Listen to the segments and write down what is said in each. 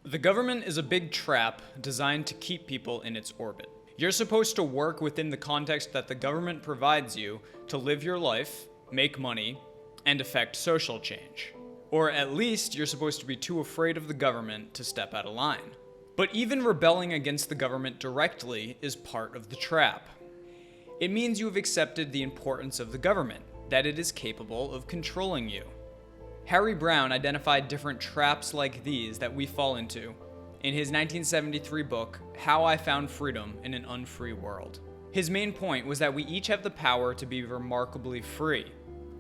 The government is a big trap designed to keep people in its orbit. You're supposed to work within the context that the government provides you to live your life, make money, and affect social change. Or at least you're supposed to be too afraid of the government to step out of line. But even rebelling against the government directly is part of the trap. It means you have accepted the importance of the government, that it is capable of controlling you. Harry Browne identified different traps like these that we fall into in his 1973 book, How I Found Freedom in an Unfree World. His main point was that we each have the power to be remarkably free,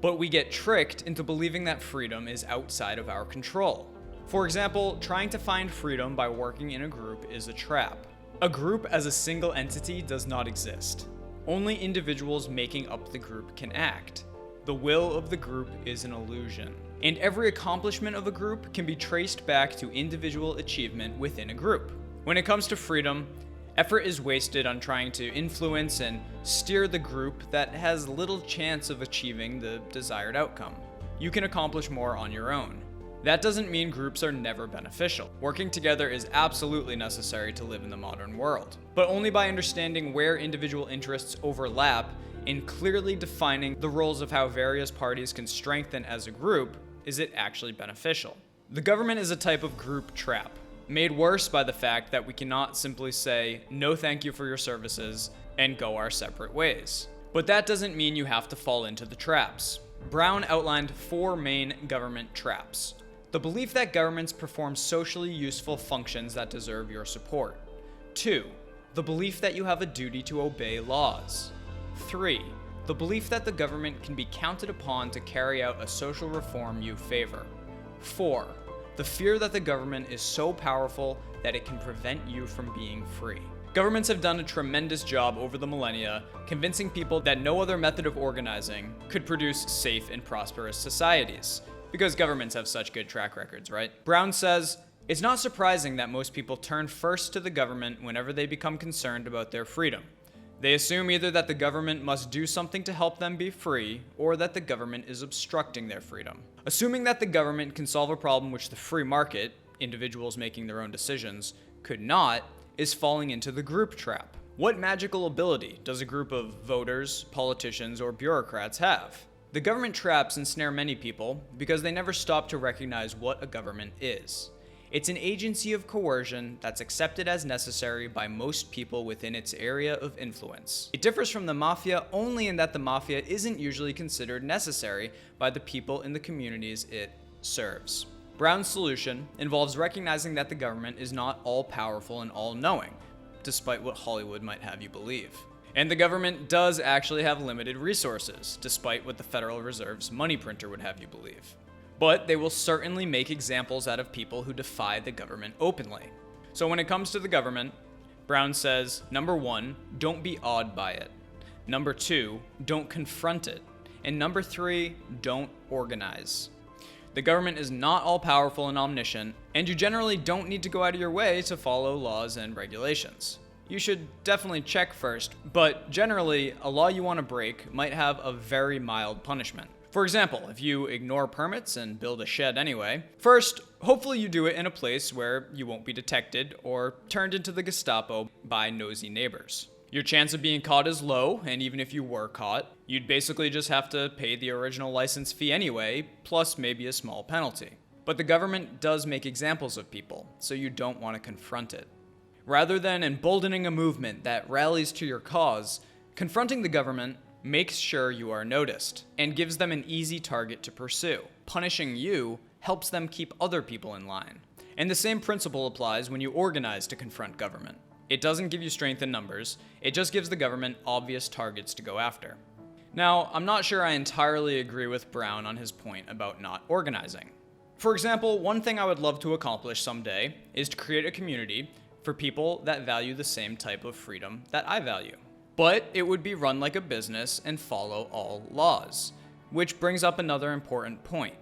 but we get tricked into believing that freedom is outside of our control. For example, trying to find freedom by working in a group is a trap. A group as a single entity does not exist. Only individuals making up the group can act. The will of the group is an illusion. And every accomplishment of a group can be traced back to individual achievement within a group. When it comes to freedom, effort is wasted on trying to influence and steer the group that has little chance of achieving the desired outcome. You can accomplish more on your own. That doesn't mean groups are never beneficial. Working together is absolutely necessary to live in the modern world, but only by understanding where individual interests overlap and clearly defining the roles of how various parties can strengthen as a group is it actually beneficial. The government is a type of group trap, made worse by the fact that we cannot simply say, no thank you for your services, and go our separate ways. But that doesn't mean you have to fall into the traps. Browne outlined 4 main government traps. The belief that governments perform socially useful functions that deserve your support. 2. The belief that you have a duty to obey laws. 3. The belief that the government can be counted upon to carry out a social reform you favor. 4. The fear that the government is so powerful that it can prevent you from being free. Governments have done a tremendous job over the millennia convincing people that no other method of organizing could produce safe and prosperous societies, because governments have such good track records, right? Browne says, "It's not surprising that most people turn first to the government whenever they become concerned about their freedom. They assume either that the government must do something to help them be free, or that the government is obstructing their freedom. Assuming that the government can solve a problem which the free market, individuals making their own decisions, could not, is falling into the group trap. What magical ability does a group of voters, politicians, or bureaucrats have? The government traps ensnare many people because they never stop to recognize what a government is. It's an agency of coercion that's accepted as necessary by most people within its area of influence. It differs from the mafia only in that the mafia isn't usually considered necessary by the people in the communities it serves." Browne's solution involves recognizing that the government is not all-powerful and all-knowing, despite what Hollywood might have you believe. And the government does actually have limited resources, despite what the Federal Reserve's money printer would have you believe. But they will certainly make examples out of people who defy the government openly. So when it comes to the government, Browne says, number 1, don't be awed by it. Number 2, don't confront it. And number 3, don't organize. The government is not all-powerful and omniscient, and you generally don't need to go out of your way to follow laws and regulations. You should definitely check first, but generally, a law you want to break might have a very mild punishment. For example, if you ignore permits and build a shed anyway, first, hopefully you do it in a place where you won't be detected or turned into the Gestapo by nosy neighbors. Your chance of being caught is low, and even if you were caught, you'd basically just have to pay the original license fee anyway, plus maybe a small penalty. But the government does make examples of people, so you don't want to confront it. Rather than emboldening a movement that rallies to your cause, confronting the government makes sure you are noticed and gives them an easy target to pursue. Punishing you helps them keep other people in line. And the same principle applies when you organize to confront government. It doesn't give you strength in numbers, it just gives the government obvious targets to go after. Now, I'm not sure I entirely agree with Browne on his point about not organizing. For example, one thing I would love to accomplish someday is to create a community for people that value the same type of freedom that I value. But it would be run like a business and follow all laws, which brings up another important point.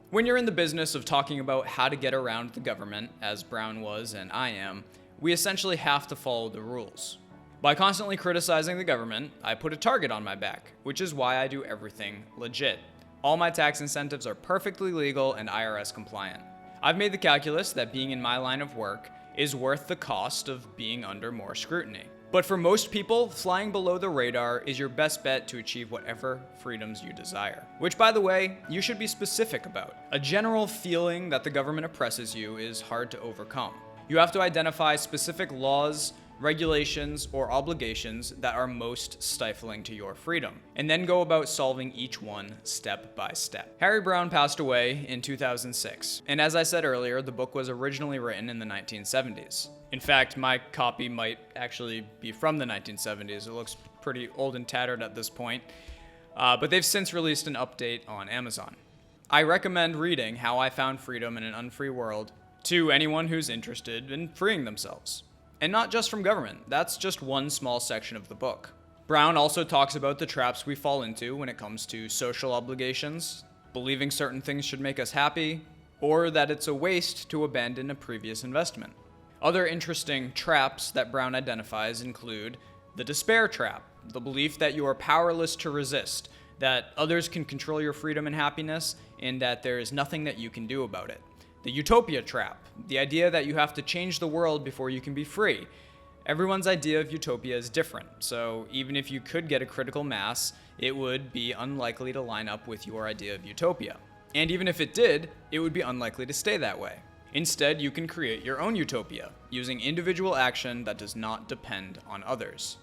When you're in the business of talking about how to get around the government, as Browne was and I am, we essentially have to follow the rules. By constantly criticizing the government, I put a target on my back, which is why I do everything legit. All my tax incentives are perfectly legal and IRS compliant. I've made the calculus that being in my line of work is worth the cost of being under more scrutiny. But for most people, flying below the radar is your best bet to achieve whatever freedoms you desire. Which, by the way, you should be specific about. A general feeling that the government oppresses you is hard to overcome. You have to identify specific laws, regulations, or obligations that are most stifling to your freedom, and then go about solving each one step by step. Harry Browne passed away in 2006, and as I said earlier, the book was originally written in the 1970s. In fact, my copy might actually be from the 1970s. It looks pretty old and tattered at this point, but they've since released an update on Amazon. I recommend reading How I Found Freedom in an Unfree World to anyone who's interested in freeing themselves. And not just from government, that's just one small section of the book. Browne also talks about the traps we fall into when it comes to social obligations, believing certain things should make us happy, or that it's a waste to abandon a previous investment. Other interesting traps that Browne identifies include the despair trap, the belief that you are powerless to resist, that others can control your freedom and happiness, and that there is nothing that you can do about it. The utopia trap, the idea that you have to change the world before you can be free. Everyone's idea of utopia is different, so even if you could get a critical mass, it would be unlikely to line up with your idea of utopia. And even if it did, it would be unlikely to stay that way. Instead, you can create your own utopia, using individual action that does not depend on others.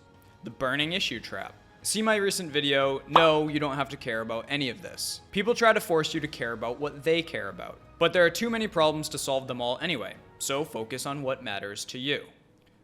The burning issue trap. See my recent video, no, you don't have to care about any of this. People try to force you to care about what they care about. But there are too many problems to solve them all anyway, so focus on what matters to you.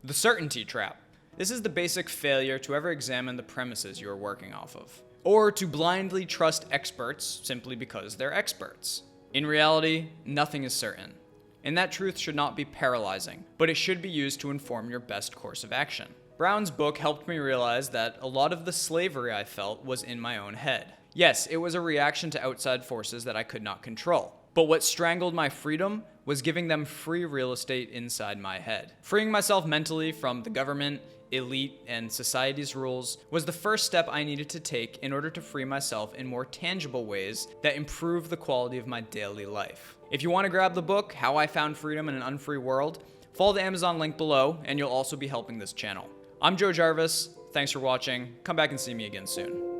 The certainty trap. This is the basic failure to ever examine the premises you are working off of, or to blindly trust experts simply because they're experts. In reality, nothing is certain, and that truth should not be paralyzing, but it should be used to inform your best course of action. Browne's book helped me realize that a lot of the slavery I felt was in my own head. Yes, it was a reaction to outside forces that I could not control. But what strangled my freedom was giving them free real estate inside my head. Freeing myself mentally from the government, elite, and society's rules was the first step I needed to take in order to free myself in more tangible ways that improve the quality of my daily life. If you want to grab the book, How I Found Freedom in an Unfree World, follow the Amazon link below, and you'll also be helping this channel. I'm Joe Jarvis. Thanks for watching. Come back and see me again soon.